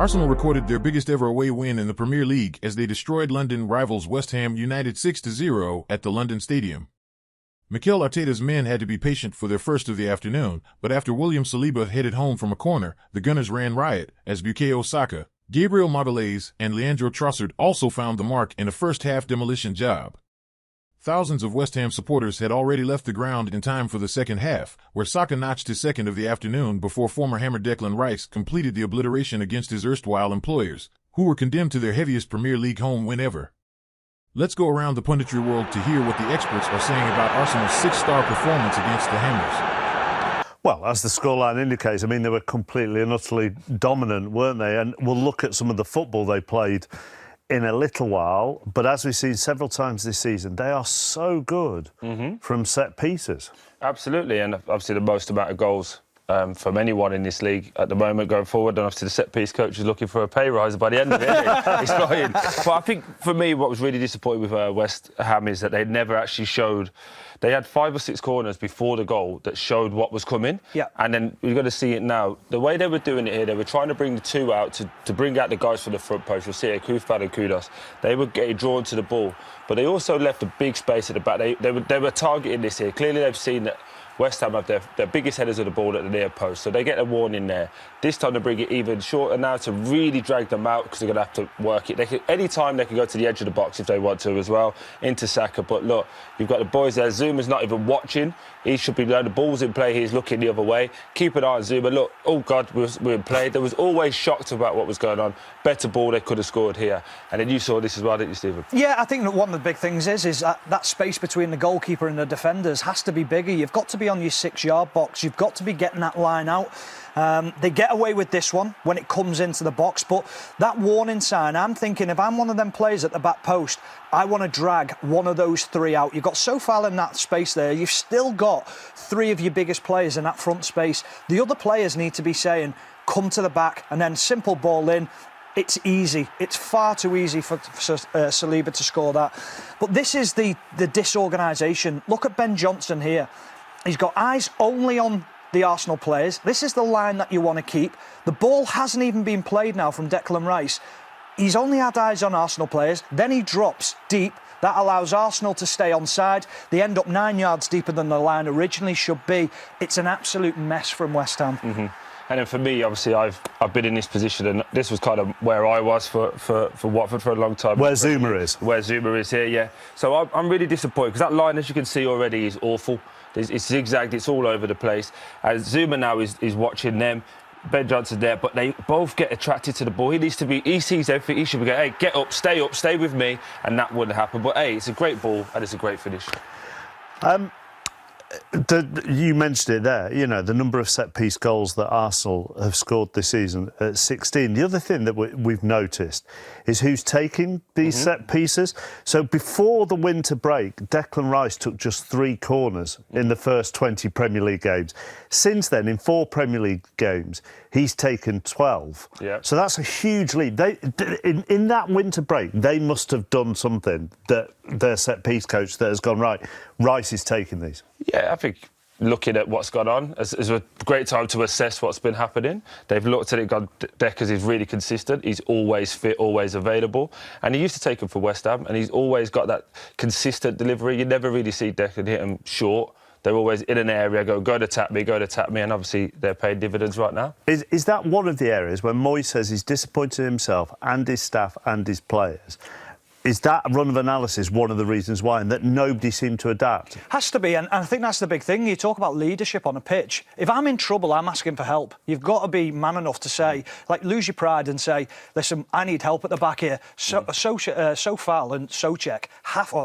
Arsenal recorded their biggest ever away win in the Premier League as they destroyed London rivals West Ham United 6-0 at the London Stadium. Mikel Arteta's men had to be patient for their first of the afternoon, but after William Saliba headed home from a corner, the Gunners ran riot as Bukayo Saka, Gabriel Magalhaes, and Leandro Trossard also found the mark in a first-half demolition job. Thousands of West Ham supporters had already left the ground in time for the second half, where Saka notched his second of the afternoon before former Hammer Declan Rice completed the obliteration against his erstwhile employers, who were condemned to their heaviest Premier League home win ever. Let's go around the punditry world to hear what the experts are saying about Arsenal's 6-star performance against the Hammers. Well, as the scoreline indicates, I mean, they were completely and utterly dominant, weren't they? And we'll look at some of the football they played in a little while, but as we've seen several times this season, they are so good from set pieces. Absolutely, and obviously the most amount of goals from anyone in this league at the moment going forward, and obviously the set-piece coach is looking for a pay rise by the end of it. It's not in. But I think, for me, what was really disappointing with West Ham is that they never actually showed. They had 5 or 6 corners before the goal that showed what was coming. Yeah. And then you've got to see it now. The way they were doing it here, they were trying to bring the 2 out to bring out the guys from the front post. You'll see it, Koufman and Kudos. They were getting drawn to the ball, but they also left a big space at the back. They were targeting this here. Clearly, they've seen that West Ham have their biggest headers of the ball at the near post, so they get a warning there. This time they bring it even shorter now to really drag them out because they're going to have to work it. Any time they can go to the edge of the box if they want to as well, into Saka. But look, you've got the boys there. Zuma's not even watching. He should be there. The ball's in play. He's looking the other way. Keep an eye on Zuma. Look, oh God, we're in play. There was always shocked about what was going on. Better ball they could have scored here. And then you saw this as well, didn't you, Stephen? Yeah, I think that one of the big things is that space between the goalkeeper and the defenders has to be bigger. You've got to be on your 6-yard box. You've got to be getting that line out. They get away with this one when it comes into the box, but that warning sign, I'm thinking if I'm one of them players at the back post, I want to drag one of those 3 out. You've got Sofal in that space there. You've still got 3 of your biggest players in that front space. The other players need to be saying, come to the back, and then simple ball in. It's easy. It's far too easy for Saliba to score that. But this is the disorganisation. Look at Ben Johnson here. He's got eyes only on the Arsenal players. This is the line that you want to keep. The ball hasn't even been played now from Declan Rice. He's only had eyes on Arsenal players. Then he drops deep. That allows Arsenal to stay onside. They end up 9 yards deeper than the line originally should be. It's an absolute mess from West Ham. And then for me, obviously, I've been in this position, and this was kind of where I was for Watford for a long time. Where Zuma is. Where Zuma is here, yeah. So I'm really disappointed, because that line, as you can see already, is awful. It's zigzagged, it's all over the place. And Zuma now is watching them. Ben Johnson there, but they both get attracted to the ball. He sees everything. He should be going, hey, get up, stay with me. And that wouldn't happen. But, hey, it's a great ball, and it's a great finish. You mentioned it there, you know, the number of set-piece goals that Arsenal have scored this season at 16. The other thing that we've noticed is who's taking these set pieces. So before the winter break, Declan Rice took just 3 corners in the first 20 Premier League games. Since then, in 4 Premier League games, he's taken 12. Yeah. So that's a huge lead. In that winter break, they must have done something that their set-piece coach that has gone, right, Rice is taking these. Yeah, I think looking at what's gone on is a great time to assess what's been happening. They've looked at it, gone, Deckers is really consistent. He's always fit, always available. And he used to take him for West Ham, and he's always got that consistent delivery. You never really see Deckers hit him short. They're always in an area, go to tap me, and obviously they're paying dividends right now. Is that one of the areas where Moyes says he's disappointed in himself and his staff and his players? Is that run of analysis one of the reasons why, and that nobody seemed to adapt? Has to be, and I think that's the big thing. You talk about leadership on a pitch. If I'm in trouble, I'm asking for help. You've got to be man enough to say, like, lose your pride and say, listen, I need help at the back here. Sofal and Souček,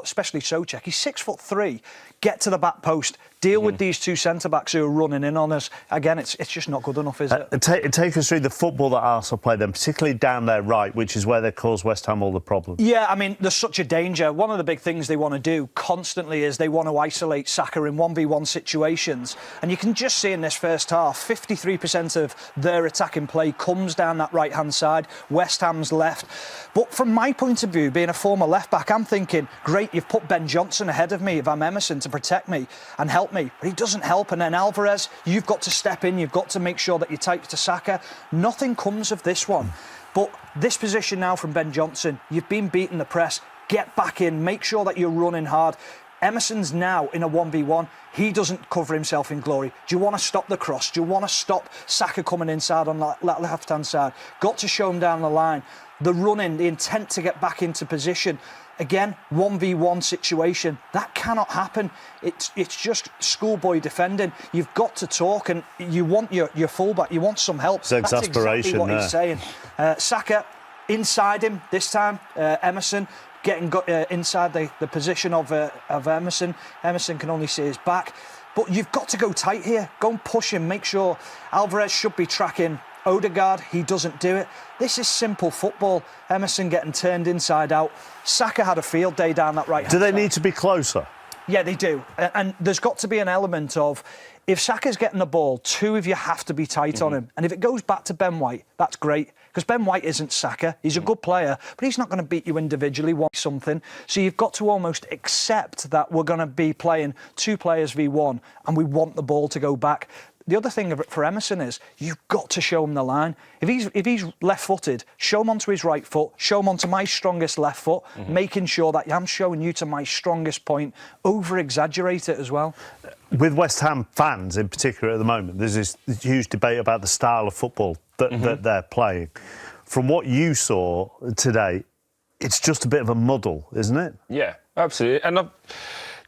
especially Souček, he's 6'3". Get to the back post. Deal with these 2 centre-backs who are running in on us. Again, it's just not good enough, is it? Take us through the football that Arsenal play then, particularly down their right, which is where they cause West Ham all the problems. Yeah, I mean, there's such a danger. One of the big things they want to do constantly is they want to isolate Saka in 1v1 situations. And you can just see in this first half, 53% of their attacking play comes down that right-hand side, West Ham's left. But from my point of view, being a former left-back, I'm thinking, great, you've put Ben Johnson ahead of me if I'm Emerson to protect me and help me, but he doesn't help. And then Alvarez, you've got to step in, you've got to make sure that you're tight to Saka. Nothing comes of this one. But this position now from Ben Johnson, you've been beating the press, get back in, make sure that you're running hard. Emerson's now in a 1v1. He doesn't cover himself in glory. Do you want to stop the cross? Do you want to stop Saka coming inside on that left-hand side? Got to show him down the line. The running, the intent to get back into position. Again, 1v1 situation. That cannot happen. It's just schoolboy defending. You've got to talk, and you want your fullback. You want some help. It's exasperation. That's exactly what he's saying. Saka inside him this time. Emerson getting inside the position of Emerson. Emerson can only see his back. But you've got to go tight here. Go and push him. Make sure Alvarez should be tracking Odegaard. He doesn't do it. This is simple football. Emerson getting turned inside out. Saka had a field day down that right hand side. Do they side. need to be closer? Yeah, they do. And there's got to be an element of, if Saka's getting the ball, two of you have to be tight on him. And if it goes back to Ben White, that's great. Because Ben White isn't Saka. He's a good player, but he's not going to beat you individually, want something. So you've got to almost accept that we're going to be playing 2 players v1 and we want the ball to go back. The other thing for Emerson is you've got to show him the line. If he's left-footed, show him onto his right foot, show him onto my strongest left foot, making sure that I'm showing you to my strongest point. Over-exaggerate it as well. With West Ham fans in particular at the moment, there's this huge debate about the style of football that they're playing. From what you saw today, it's just a bit of a muddle, isn't it? Yeah, absolutely. And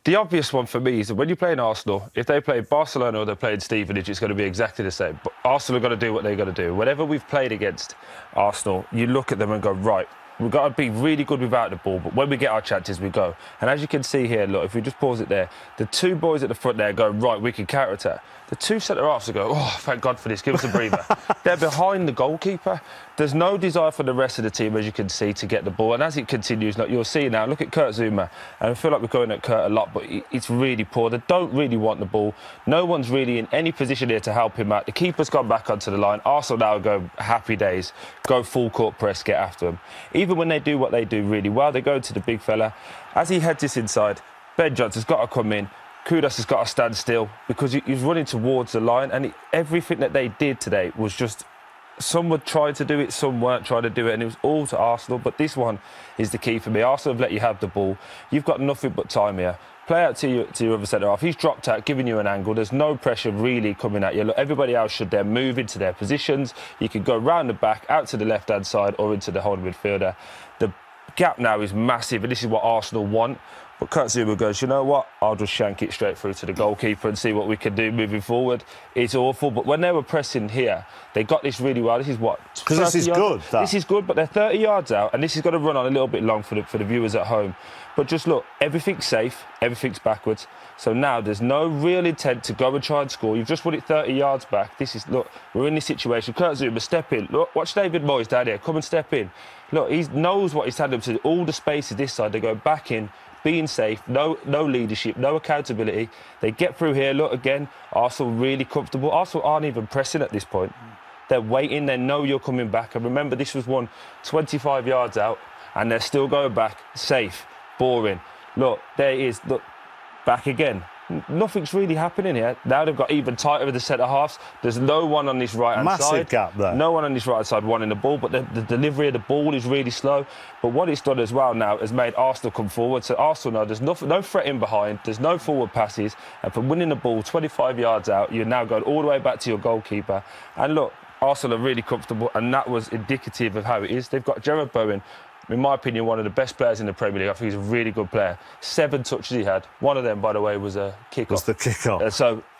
the obvious one for me is that when you play in Arsenal, if they play Barcelona or they play in Stevenage, it's going to be exactly the same. But Arsenal are going to do what they're going to do. Whenever we've played against Arsenal, you look at them and go, right, we've got to be really good without the ball, but when we get our chances, we go. And as you can see here, look, if we just pause it there, the 2 boys at the front there go, right, we can counter-attack. The 2 centre-halves go, oh, thank God for this, give us a breather. They're behind the goalkeeper. There's no desire for the rest of the team, as you can see, to get the ball. And as it continues, like you'll see now, look at Kurt Zouma. And I feel like we're going at Kurt a lot, but it's really poor. They don't really want the ball. No one's really in any position here to help him out. The keeper's gone back onto the line. Arsenal now go happy days, go full court press, get after him. Even when they do what they do really well, they go to the big fella. As he heads this inside, Ben Johnson's got to come in. Kudus has got to stand still because he's running towards the line, and everything that they did today was just, some were trying to do it, some weren't trying to do it, and it was all to Arsenal. But this one is the key for me. Arsenal have let you have the ball. You've got nothing but time here. Play out to your other centre-half. He's dropped out, giving you an angle. There's no pressure really coming at you. Look, everybody else should then move into their positions. You can go round the back, out to the left-hand side or into the holding midfielder. The gap now is massive, and this is what Arsenal want. But Kurt Zouma goes, you know what? I'll just shank it straight through to the goalkeeper and see what we can do moving forward. It's awful. But when they were pressing here, they got this really well. This is what? Because this is good. This is good, but they're 30 yards out, and this is going to run on a little bit long for the viewers at home. But just look, everything's safe, everything's backwards. So now there's no real intent to go and try and score. You've just put it 30 yards back. Look, we're in this situation. Kurt Zouma, step in. Look, watch David Moyes down here. Come and step in. Look, he knows what he's had them to do. All the spaces this side, they go back in, being safe, no leadership, no accountability. They get through here. Look, again, Arsenal really comfortable. Arsenal aren't even pressing at this point. They're waiting. They know you're coming back. And remember, this was one 25 yards out, and they're still going back. Safe, boring. Look, there it is. Look, back again. Nothing's really happening here. Now they've got even tighter with the centre-halves. There's no one on this right-hand side. Massive gap there. No one on this right-hand side wanting the ball, but the delivery of the ball is really slow. But what it's done as well now has made Arsenal come forward. So Arsenal know there's no threat in behind, there's no forward passes, and from winning the ball 25 yards out, you're now going all the way back to your goalkeeper. And look, Arsenal are really comfortable, and that was indicative of how it is. They've got Jarrod Bowen, in my opinion, one of the best players in the Premier League. I think he's a really good player. 7 touches he had. One of them, by the way, was a kick-off. Was the kick-off.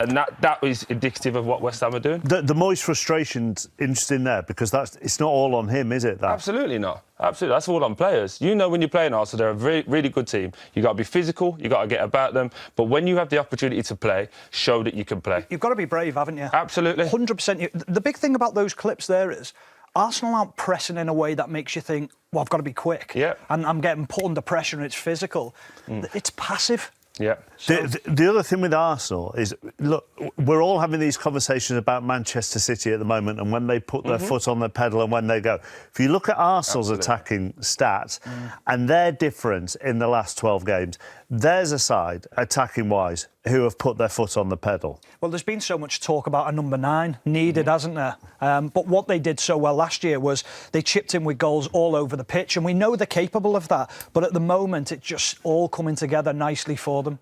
And that was indicative of what West Ham are doing. The Moyes frustration's interesting there because it's not all on him, is it? Absolutely not. Absolutely. That's all on players. You know when you're playing Arsenal, they're a really, really good team. You've got to be physical, you've got to get about them. But when you have the opportunity to play, show that you can play. You've got to be brave, haven't you? Absolutely. 100%. The big thing about those clips there is Arsenal aren't pressing in a way that makes you think, well, I've got to be quick. Yeah. And I'm getting put under pressure and it's physical. It's passive. Yeah. So the other thing with Arsenal is, look, we're all having these conversations about Manchester City at the moment and when they put their foot on the pedal and when they go. If you look at Arsenal's attacking stats and their difference in the last 12 games, There's a side, attacking-wise, who have put their foot on the pedal. Well, there's been so much talk about a number 9 needed, hasn't there? But what they did so well last year was they chipped in with goals all over the pitch, and we know they're capable of that. But at the moment, it's just all coming together nicely for them.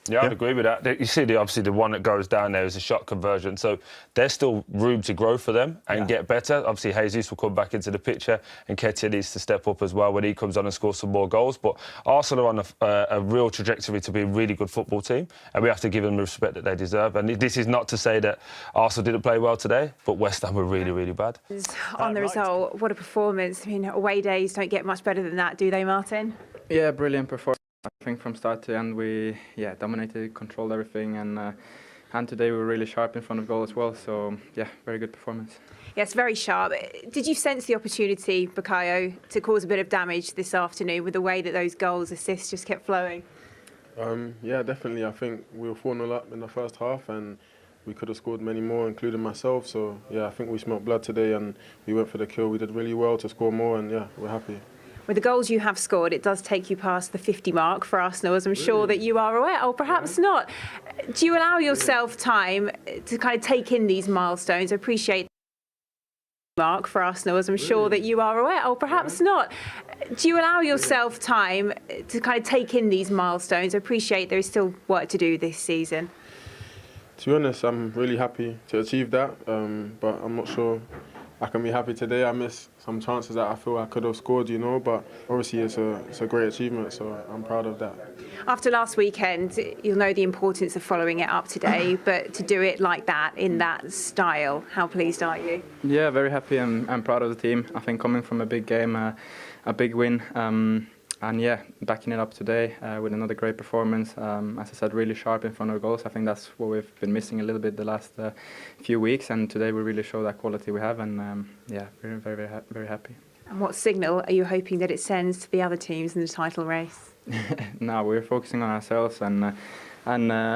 Yeah, I'd agree with that. You see, obviously, the one that goes down there is a shot conversion. So there's still room to grow for them and get better. Obviously, Jesus will come back into the picture, and Ketia needs to step up as well when he comes on and scores some more goals. But Arsenal are on a real trajectory to be a really good football team, and we have to give them the respect that they deserve. And this is not to say that Arsenal didn't play well today, but West Ham were really, really bad. On the result, what a performance. I mean, away days don't get much better than that, do they, Martin? Yeah, brilliant performance. I think from start to end we dominated, controlled everything, and today we were really sharp in front of goal as well. So yeah, very good performance. Yes, very sharp. Did you sense the opportunity, Bukayo, to cause a bit of damage this afternoon with the way that those goals, assists just kept flowing? Yeah, definitely. I think we were 4-0 up in the first half, and we could have scored many more, including myself. So yeah, I think we smelt blood today, and we went for the kill. We did really well to score more, and yeah, we're happy. With the goals you have scored, it does take you past the 50 mark for Arsenal, as I'm sure that you are aware. Oh, perhaps not. Do you allow yourself time to kind of take in these milestones? I appreciate mark for Arsenal, as I'm sure that you are aware. Oh, perhaps not. Do you allow yourself time to kind of take in these milestones? I appreciate there is still work to do this season. To be honest, I'm really happy to achieve that, but I'm not sure I can be happy today. I missed some chances that I feel I could have scored, you know, but obviously it's a great achievement, so I'm proud of that. After last weekend, you'll know the importance of following it up today, but to do it like that, in that style, how pleased are you? Yeah, very happy and proud of the team. I think coming from a big game, a big win, and yeah, backing it up today with another great performance. As I said, really sharp in front of goals. I think that's what we've been missing a little bit the last few weeks, and today we really show that quality we have, and yeah, very, very, very happy. And what signal are you hoping that it sends to the other teams in the title race? No, we're focusing on ourselves and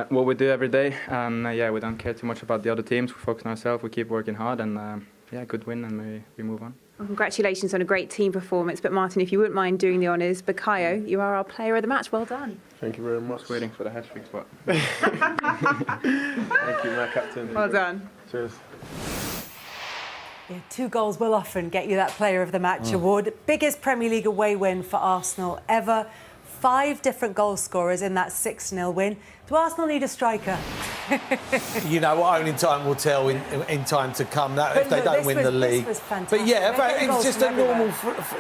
what we do every day, and yeah, we don't care too much about the other teams. We focus on ourselves, we keep working hard, and yeah, good win, and we move on. Well, congratulations on a great team performance. But Martin, if you wouldn't mind doing the honours, Bukayo, you are our player of the match. Well done. Thank you very much. Just waiting for the hat-trick spot. Thank you, my captain. Well done. Cheers. Yeah, 2 goals will often get you that Player of the Match award. Biggest Premier League away win for Arsenal ever. 5 different goal scorers in that 6-0 win. Do Arsenal need a striker? You know what? Only time will tell in time to come. That if they don't win the league. This was fantastic. But yeah, it's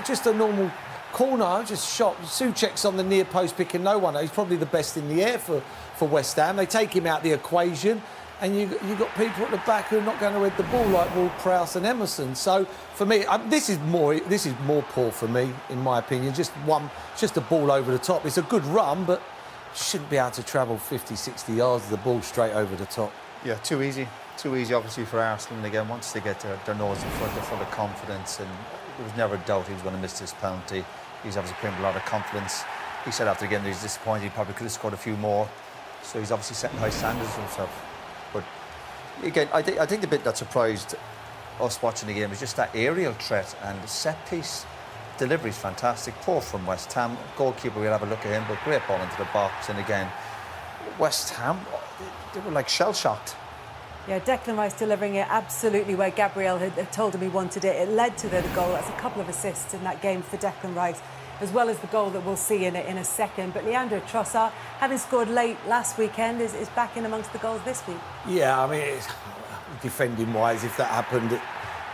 just a normal corner, just shot. Souček's on the near post picking no one. He's probably the best in the air for West Ham. They take him out the equation, and you got people at the back who are not going to head the ball like Ward-Prowse and Emerson. So for me, this is more poor for me, in my opinion. Just a ball over the top. It's a good run, but shouldn't be able to travel 50, 60 yards of the ball straight over the top. Yeah, too easy. Too easy, obviously, for Arsenal. And again, once they get their nose in front, they're full of confidence, and there was never a doubt he was going to miss this penalty. He's obviously playing with a lot of confidence. He said after the game that he's disappointed. He probably could have scored a few more. So he's obviously setting high standards for himself. But again, I think the bit that surprised us watching the game was just that aerial threat, and the set-piece delivery is fantastic. Poor from West Ham. Goalkeeper, we'll have a look at him, but great ball into the box. And again, West Ham, they were like shell-shocked. Yeah, Declan Rice delivering it absolutely where Gabriel had told him he wanted it. It led to the goal. That's a couple of assists in that game for Declan Rice, as well as the goal that we'll see in a second. But Leandro Trossard, having scored late last weekend, is back in amongst the goals this week. Yeah, I mean, defending-wise, if that happened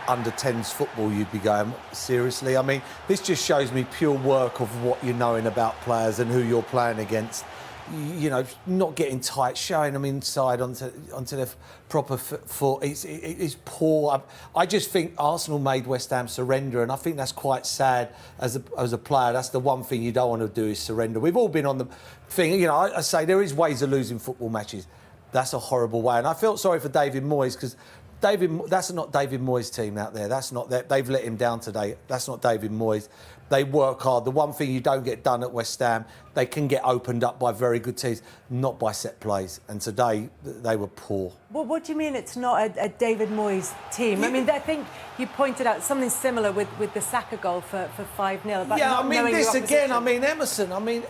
under 10s football, you'd be going, seriously? I mean, this just shows me pure work of what you're knowing about players and who you're playing against. You know, not getting tight, showing them inside onto their proper foot. It's poor. I just think Arsenal made West Ham surrender, and I think that's quite sad as a player. That's the one thing you don't want to do, is surrender. We've all been on the thing. You know, I say there is ways of losing football matches. That's a horrible way, and I felt sorry for David Moyes, because that's not David Moyes' team out there. That's not that. They've let him down today. That's not David Moyes. They work hard. The one thing you don't get done at West Ham, they can get opened up by very good teams, not by set plays. And today, they were poor. Well, what do you mean it's not a David Moyes team? Yeah. I mean, I think you pointed out something similar with the Saka goal for 5-0. Yeah, I mean, this again, I mean, Emerson, I mean,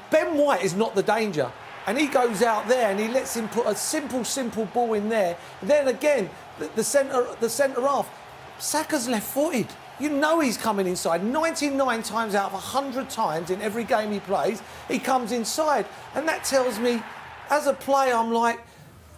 Ben White is not the danger. And he goes out there and he lets him put a simple ball in there. And then again, the centre half, Saka's left-footed. You know he's coming inside. 99 times out of 100 times in every game he plays, he comes inside. And that tells me, as a player, I'm like,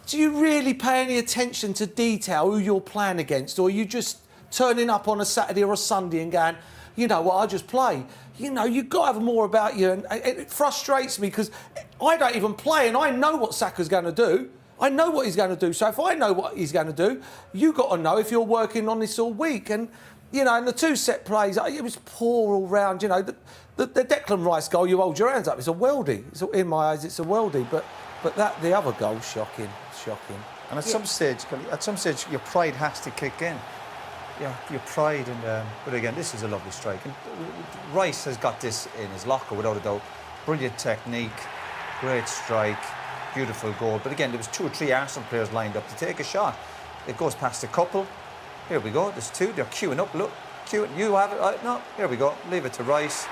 do you really pay any attention to detail, who you're playing against? Or are you just turning up on a Saturday or a Sunday and going, you know what, I just play? You know, you've got to have more about you. And it frustrates me because I don't even play and I know what Saka's going to do. I know what he's going to do. So if I know what he's going to do, you've got to know if you're working on this all week. And, you know, and the two set plays, it was poor all round. You know, the Declan Rice goal, you hold your hands up. It's a worldie. In my eyes, it's a worldie. But the other goal, shocking. And at some stage, your pride has to kick in. Yeah, your pride and but again, this is a lovely strike. And Rice has got this in his locker without a doubt. Brilliant technique, great strike, beautiful goal. But again, there was 2 or 3 Arsenal players lined up to take a shot. It goes past a couple. Here we go. There's 2. They're queuing up. Look, queuing. You have it. No, here we go. Leave it to Rice.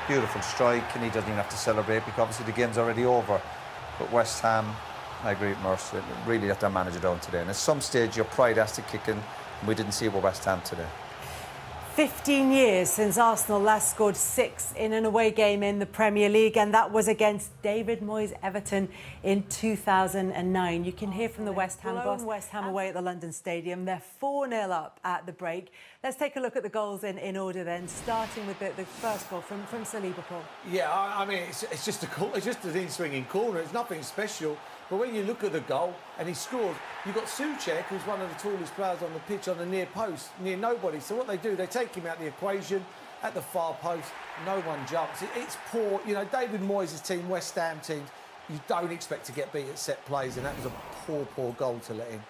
Beautiful strike, and he doesn't even have to celebrate because obviously the game's already over. But West Ham, I agree with Mercer, really let their manager down today. And at some stage, your pride has to kick in. We didn't see it with West Ham today. 15 years since Arsenal last scored 6 in an away game in the Premier League, and that was against David Moyes' Everton in 2009. You can hear from the West Ham boss. West Ham away at the London Stadium. They're 4-0 up at the break. Let's take a look at the goals in order then, starting with the first goal from Saliba, Paul. Yeah, I mean, it's just an in-swinging corner. It's nothing special. But when you look at the goal and he scores, you've got Souček, who's one of the tallest players on the pitch, on the near post, near nobody. So what they do, they take him out of the equation at the far post. No one jumps. It's poor. You know, David Moyes' team, West Ham teams, you don't expect to get beat at set plays, and that was a poor goal to let in.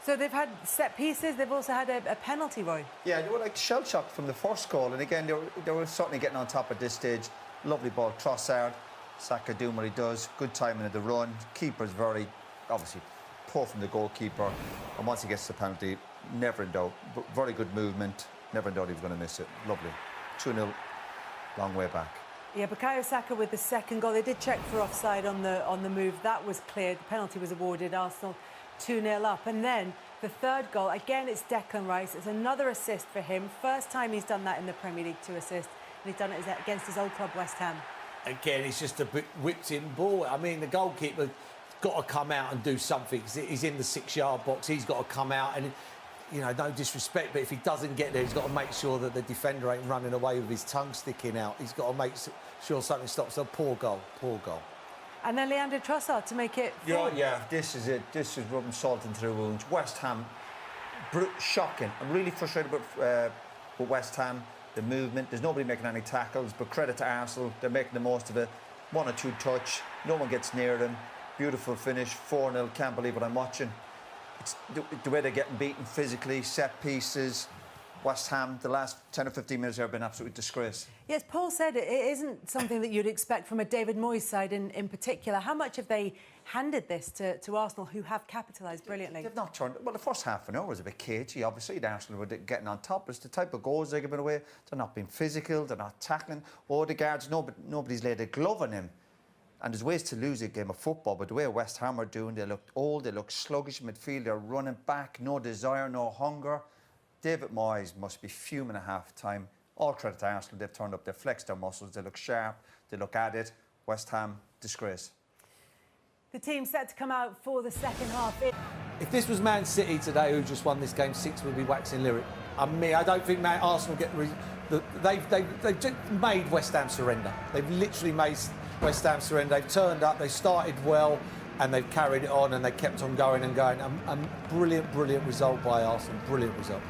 So they've had set pieces. They've also had a penalty, Roy. Yeah, they were like shell-shocked from the first goal. And again, they were certainly getting on top at this stage. Lovely ball, Trossard. Saka doing what he does. Good timing of the run. Keeper's very, obviously, poor from the goalkeeper. And once he gets the penalty, never in doubt. But very good movement. Never in doubt he was going to miss it. Lovely. 2-0, long way back. Yeah, Bukayo Saka with the second goal. They did check for offside on the move. That was cleared. The penalty was awarded. Arsenal 2-0 up. And then the third goal, again, it's Declan Rice. It's another assist for him. First time he's done that in the Premier League, 2 assists. And he's done it against his old club, West Ham. Again, it's just a bit whipped-in ball. I mean, the goalkeeper's got to come out and do something. He's in the 6-yard box. He's got to come out and, you know, no disrespect, but if he doesn't get there, he's got to make sure that the defender ain't running away with his tongue sticking out. He's got to make sure something stops. So poor goal. And then Leandro Trossard to make it 4. Yeah, this is it. This is rubbing salt into the wounds. West Ham, shocking. I'm really frustrated with West Ham. The movement, there's nobody making any tackles, but credit to Arsenal, they're making the most of it. 1 or 2 touch, no one gets near them. Beautiful finish, 4-0, can't believe what I'm watching. It's the way they're getting beaten physically, set pieces. West Ham, the last 10 or 15 minutes have been absolute disgrace. Yes, Paul said it isn't something that you'd expect from a David Moyes side in particular. How much have they handed this to Arsenal, who have capitalised brilliantly? They've not turned... Well, the first half an hour was a bit cagey. Obviously, the Arsenal were getting on top. It's the type of goals they're giving away. They're not being physical. They're not tackling. Odegaard's... Nobody's laid a glove on him. And there's ways to lose a game of football, but the way West Ham are doing, they look old, they look sluggish in midfield, they're running back, no desire, no hunger. David Moyes must be fuming at half-time. All credit to Arsenal, they've turned up, they've flexed their muscles, they look sharp, they look at it. West Ham, disgrace. The team set to come out for the second half. If this was Man City today, who just won this game, 6 would be waxing lyric. I mean, I don't think Arsenal get... They've just made West Ham surrender. They've literally made West Ham surrender. They've turned up, they started well, and they've carried it on, and they kept on going and going. A brilliant result by Arsenal. Brilliant result.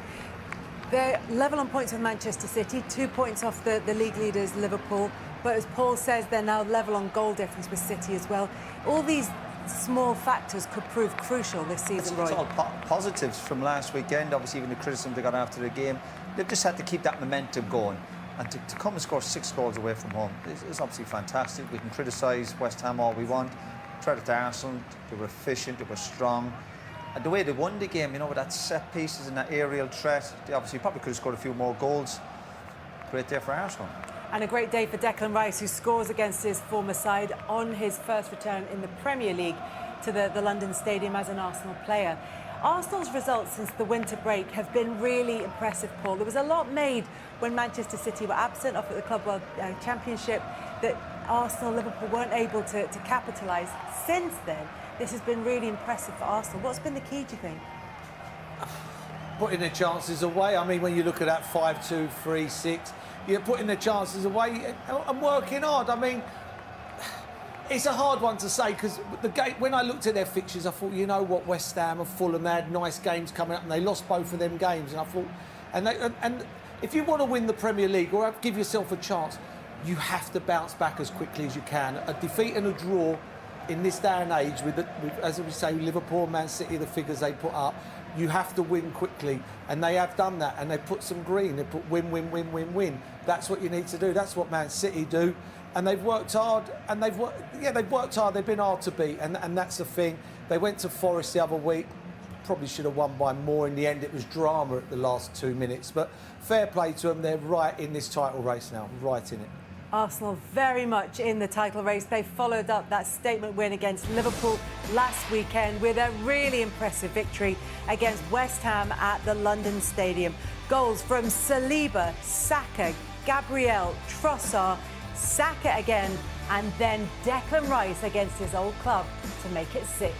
They're level on points with Manchester City, 2 points off the league leaders, Liverpool. But as Paul says, they're now level on goal difference with City as well. All these small factors could prove crucial this season, Roy. It's all positives from last weekend. Obviously, even the criticism they got after the game. They've just had to keep that momentum going. And to come and score 6 goals away from home is obviously fantastic. We can criticise West Ham all we want. Credit to Arsenal. They were efficient, they were strong. And the way they won the game, you know, with that set pieces and that aerial threat, they obviously probably could have scored a few more goals. Great day for Arsenal. And a great day for Declan Rice, who scores against his former side on his first return in the Premier League to the London Stadium as an Arsenal player. Arsenal's results since the winter break have been really impressive, Paul. There was a lot made when Manchester City were absent off at the Club World Championship that Arsenal, Liverpool weren't able to capitalise. Since then, this has been really impressive for Arsenal. What's been the key, do you think? Putting their chances away. I mean, when you look at that 5-2, 3-6, you're putting their chances away and working hard. I mean, it's a hard one to say because when I looked at their fixtures, I thought, you know what, West Ham and Fulham, they had nice games coming up and they lost both of them games. And I thought, and if you want to win the Premier League or give yourself a chance, you have to bounce back as quickly as you can. A defeat and a draw in this day and age, with as we say, Liverpool, Man City, the figures they put up, you have to win quickly, and they have done that. And they put some green. They put win, win, win, win, win. That's what you need to do. That's what Man City do, and they've worked hard. And they've worked hard. They've been hard to beat, and that's the thing. They went to Forest the other week. Probably should have won by more. In the end, it was drama at the last 2 minutes. But fair play to them. They're right in this title race now. Right in it. Arsenal very much in the title race. They followed up that statement win against Liverpool last weekend with a really impressive victory against West Ham at the London Stadium. Goals from Saliba, Saka, Gabriel, Trossard, Saka again, and then Declan Rice against his old club to make it 6.